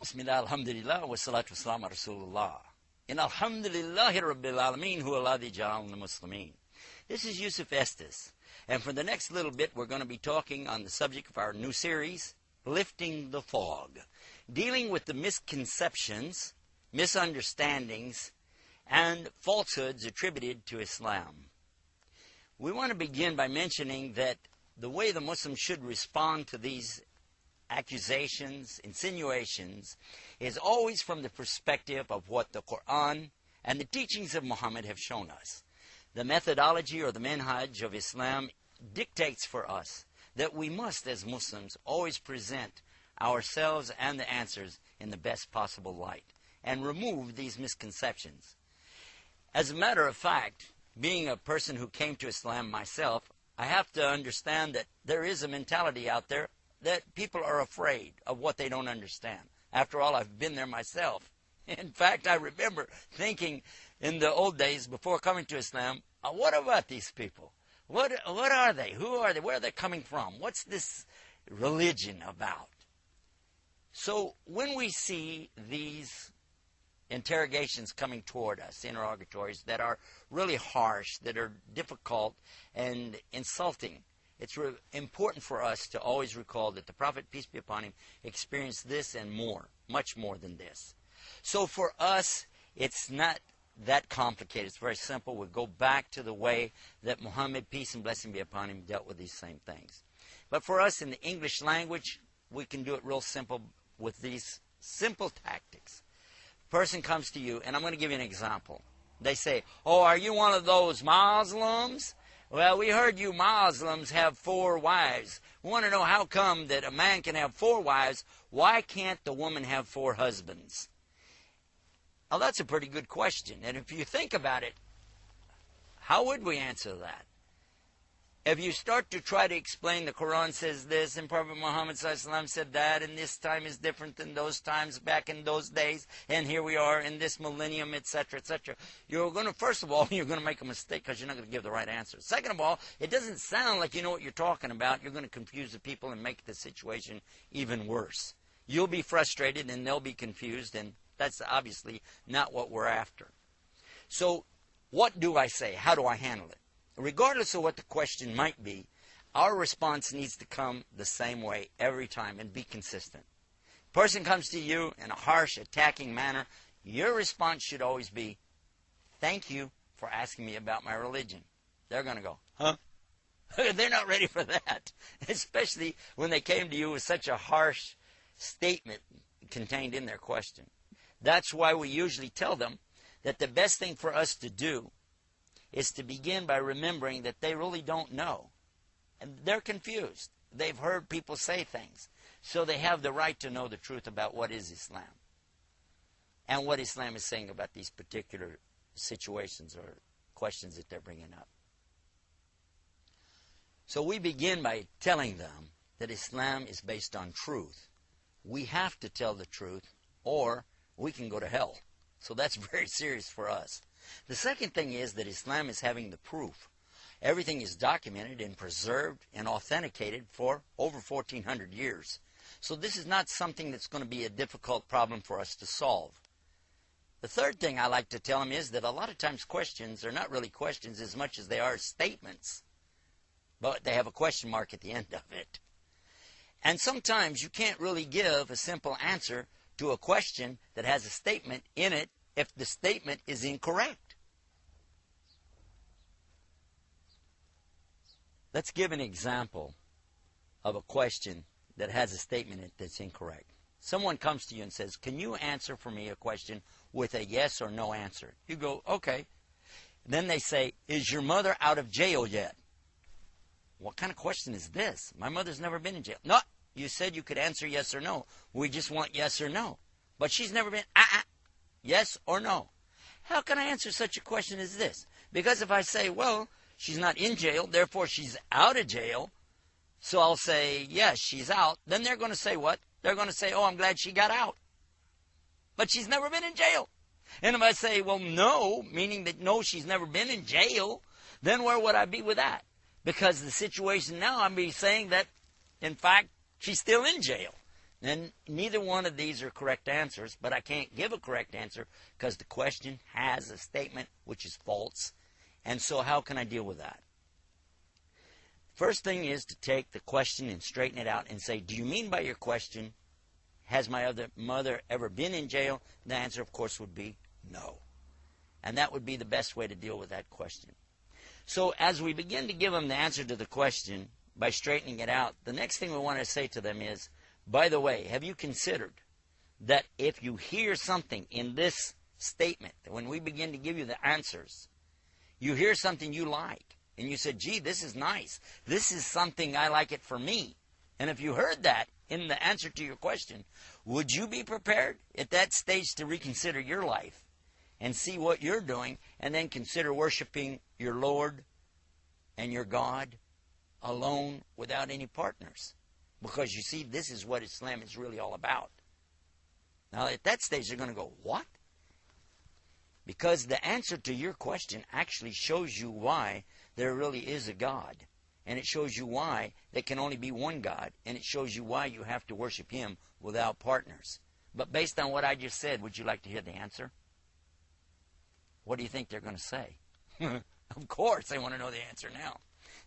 Bismillah, alhamdulillah, wa salatu wa salam Rasulullah. In alhamdulillahi rabbil alameen, huwa alladhi ja'alna muslimin. This is Yusuf Estes, and for the next little bit we're going to be talking on the subject of our new series, Lifting the Fog, dealing with the misconceptions, misunderstandings, and falsehoods attributed to Islam. We want to begin by mentioning that the way the Muslims should respond to these accusations, insinuations, is always from the perspective of what the Quran and the teachings of Muhammad have shown us. The methodology or the manhaj of Islam dictates for us that we must, as Muslims, always present ourselves and the answers in the best possible light and remove these misconceptions. As a matter of fact, being a person who came to Islam myself, I have to understand that there is a mentality out there that people are afraid of what they don't understand. After all, I've been there myself. In fact, I remember thinking in the old days before coming to Islam, what about these people? What are they? Who are they? Where are they coming from? What's this religion about? So when we see these interrogations coming toward us, interrogatories that are really harsh, that are difficult and insulting, it's important for us to always recall that the Prophet, peace be upon him, experienced this and more, much more than this. So for us, it's not that complicated. It's very simple. We go back to the way that Muhammad, peace and blessing be upon him, dealt with these same things. But for us in the English language, we can do it real simple with these simple tactics. A person comes to you, and I'm going to give you an example. They say, "Oh, are you one of those Muslims? Well, we heard you Muslims have 4 wives. We want to know how come that a man can have 4 wives. Why can't the woman have 4 husbands?" Now, that's a pretty good question. And if you think about it, how would we answer that? If you start to try to explain the Quran says this, and Prophet Muhammad ﷺ said that, and this time is different than those times back in those days, and here we are in this millennium, etc., etc., you're going to, first of all, you're going to make a mistake because you're not going to give the right answer. Second of all, it doesn't sound like you know what you're talking about. You're going to confuse the people and make the situation even worse. You'll be frustrated, and they'll be confused, and that's obviously not what we're after. So what do I say? How do I handle it? Regardless of what the question might be, our response needs to come the same way every time and be consistent. Person comes to you in a harsh, attacking manner, your response should always be, "Thank you for asking me about my religion." They're going to go, "Huh?" They're not ready for that, especially when they came to you with such a harsh statement contained in their question. That's why we usually tell them that the best thing for us to do is to begin by remembering that they really don't know. And they're confused. They've heard people say things. So they have the right to know the truth about what is Islam and what Islam is saying about these particular situations or questions that they're bringing up. So we begin by telling them that Islam is based on truth. We have to tell the truth or we can go to hell. So that's very serious for us. The second thing is that Islam is having the proof. Everything is documented and preserved and authenticated for over 1,400 years. So this is not something that's going to be a difficult problem for us to solve. The third thing I like to tell them is that a lot of times questions are not really questions as much as they are statements. But they have a question mark at the end of it. And sometimes you can't really give a simple answer to a question that has a statement in it if the statement is incorrect. Let's give an example of a question that has a statement in it that's incorrect. Someone comes to you and says, "Can you answer for me a question with a yes or no answer?" You go, "Okay." Then they say, "Is your mother out of jail yet?" What kind of question is this? My mother's never been in jail. No, you said you could answer yes or no. We just want yes or no. But she's never been, yes or no. How can I answer such a question as this? Because if I say, well, she's not in jail, therefore she's out of jail, so I'll say, yes, she's out, then they're going to say what? They're going to say, "Oh, I'm glad she got out." But she's never been in jail. And if I say, well, no, meaning that no, she's never been in jail, then where would I be with that? Because the situation now, I'm saying that, in fact, she's still in jail. And neither one of these are correct answers, but I can't give a correct answer because the question has a statement which is false. And so how can I deal with that? First thing is to take the question and straighten it out and say, do you mean by your question, has my other mother ever been in jail? The answer, of course, would be no. And that would be the best way to deal with that question. So as we begin to give them the answer to the question by straightening it out, the next thing we want to say to them is, by the way, have you considered that if you hear something in this statement, that when we begin to give you the answers, you hear something you like, and you said, gee, this is nice. This is something I like it for me. And if you heard that in the answer to your question, would you be prepared at that stage to reconsider your life and see what you're doing and then consider worshiping your Lord and your God alone without any partners? Because you see, this is what Islam is really all about. Now, at that stage, they're going to go, what? Because the answer to your question actually shows you why there really is a God. And it shows you why there can only be one God. And it shows you why you have to worship Him without partners. But based on what I just said, would you like to hear the answer? What do you think they're going to say? Of course, they want to know the answer now.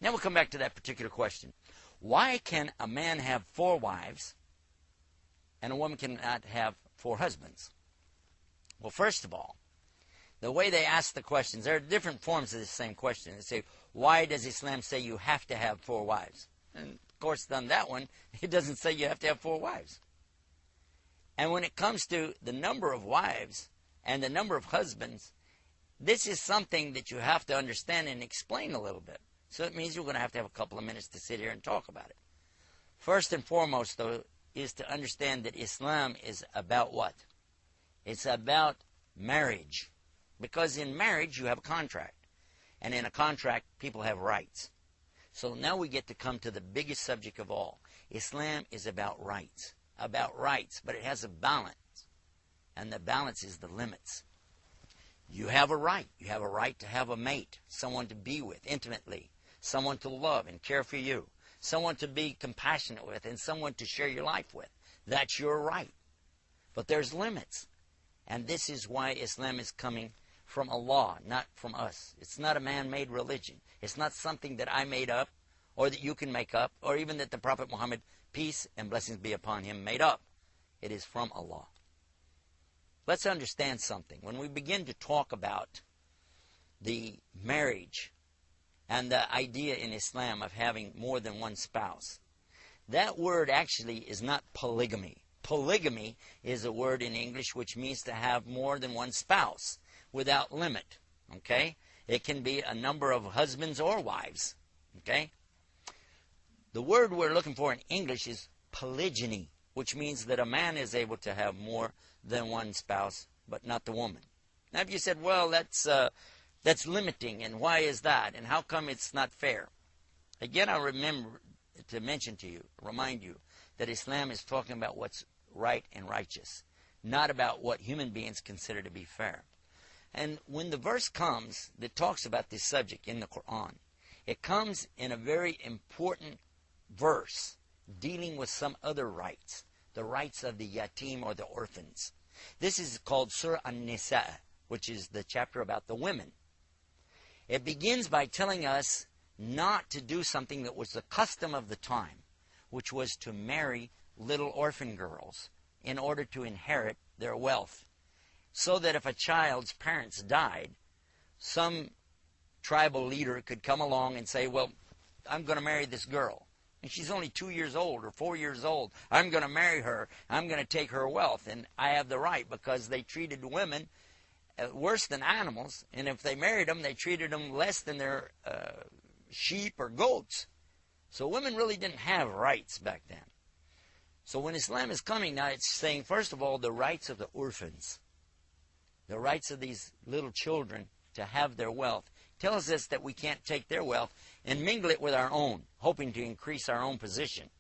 Now we'll come back to that particular question. Why can a man have 4 wives and a woman cannot have 4 husbands? Well, first of all, the way they ask the questions, there are different forms of the same question. They say, why does Islam say you have to have 4 wives? And of course, on that one, it doesn't say you have to have 4 wives. And when it comes to the number of wives and the number of husbands, this is something that you have to understand and explain a little bit. So it means you're going to have a couple of minutes to sit here and talk about it. First and foremost, though, is to understand that Islam is about what? It's about marriage. Because in marriage, you have a contract. And in a contract, people have rights. So now we get to come to the biggest subject of all. Islam is about rights. About rights, but it has a balance. And the balance is the limits. You have a right. You have a right to have a mate, someone to be with intimately, someone to love and care for you, someone to be compassionate with, and someone to share your life with. That's your right. But there's limits. And this is why Islam is coming from Allah, not from us. It's not a man-made religion. It's not something that I made up or that you can make up or even that the Prophet Muhammad, peace and blessings be upon him, made up. It is from Allah. Let's understand something. When we begin to talk about the marriage and the idea in Islam of having more than one spouse, that word actually is not polygamy. Polygamy is a word in English which means to have more than one spouse without limit. Okay? It can be a number of husbands or wives. Okay? The word we're looking for in English is polygyny, which means that a man is able to have more than one spouse, but not the woman. Now, if you said, well, that's limiting, and why is that, and how come it's not fair? Again, I remember to mention to you, remind you, that Islam is talking about what's right and righteous, not about what human beings consider to be fair. And when the verse comes that talks about this subject in the Quran, it comes in a very important verse dealing with some other rights, the rights of the yatim or the orphans. This is called Surah An-Nisa, which is the chapter about the women. It begins by telling us not to do something that was the custom of the time, which was to marry little orphan girls in order to inherit their wealth. So that if a child's parents died, some tribal leader could come along and say, well, I'm going to marry this girl. And she's only 2 years old or 4 years old. I'm going to marry her. I'm going to take her wealth. And I have the right because they treated women worse than animals. And if they married them, they treated them less than their sheep or goats. So women really didn't have rights back then. So when Islam is coming now, it's saying, first of all, the rights of the orphans, the rights of these little children to have their wealth, tells us that we can't take their wealth and mingle it with our own, hoping to increase our own position.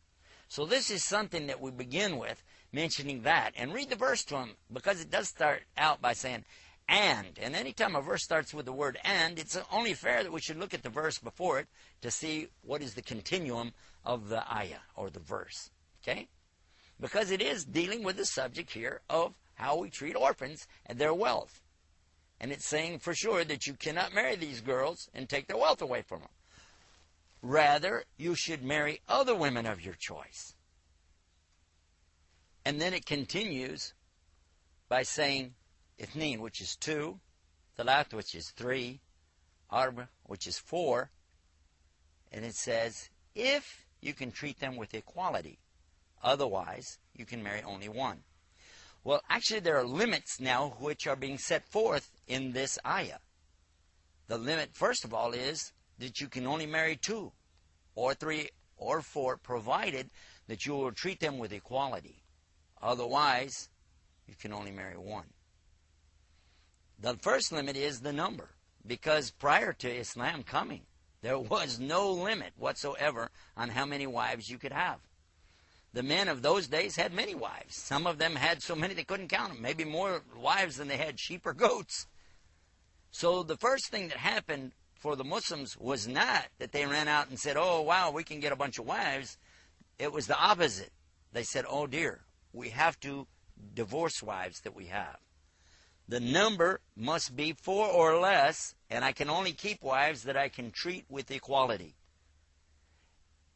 So this is something that we begin with, mentioning that. And read the verse to them, because it does start out by saying, and anytime a verse starts with the word and, it's only fair that we should look at the verse before it to see what is the continuum of the ayah or the verse. Okay? because it is dealing with the subject here of how we treat orphans and their wealth. And it's saying for sure that you cannot marry these girls and take their wealth away from them. Rather, you should marry other women of your choice. And then it continues by saying, Ithnin, which is 2, Thalath, which is 3, Arba, which is 4. And it says, if you can treat them with equality, otherwise you can marry only 1. Well, actually there are limits now which are being set forth in this ayah. The limit, first of all, is that you can only marry 2 or 3 or 4, provided that you will treat them with equality. Otherwise, you can only marry 1. The first limit is the number, because prior to Islam coming, there was no limit whatsoever on how many wives you could have. The men of those days had many wives. Some of them had so many they couldn't count them, maybe more wives than they had sheep or goats. So the first thing that happened for the Muslims was not that they ran out and said, oh, wow, we can get a bunch of wives. It was the opposite. They said, oh, dear, we have to divorce wives that we have. The number must be 4 or less, and I can only keep wives that I can treat with equality.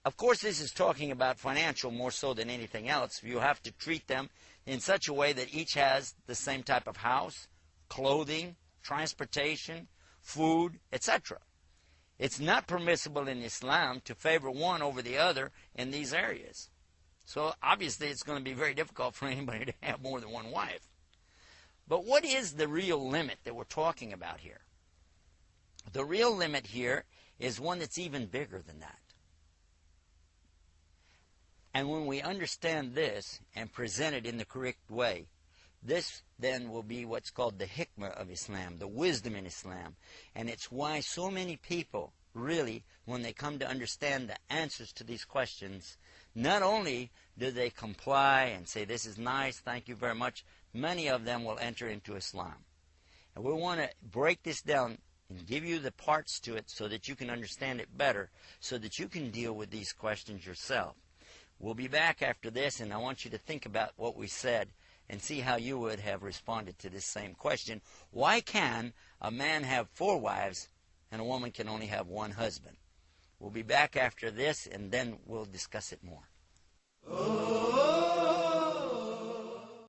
Of course, this is talking about financial more so than anything else. You have to treat them in such a way that each has the same type of house, clothing, transportation, food, etc. It's not permissible in Islam to favor one over the other in these areas. So obviously it's going to be very difficult for anybody to have more than one wife. But what is the real limit that we're talking about here? The real limit here is one that's even bigger than that. And when we understand this and present it in the correct way, this then will be what's called the hikmah of Islam, the wisdom in Islam. And it's why so many people really, when they come to understand the answers to these questions, not only do they comply and say, this is nice, thank you very much, many of them will enter into Islam. And we want to break this down and give you the parts to it so that you can understand it better, so that you can deal with these questions yourself. We'll be back after this, and I want you to think about what we said and see how you would have responded to this same question. Why can a man have 4 wives and a woman can only have 1 husband? We'll be back after this, and then we'll discuss it more.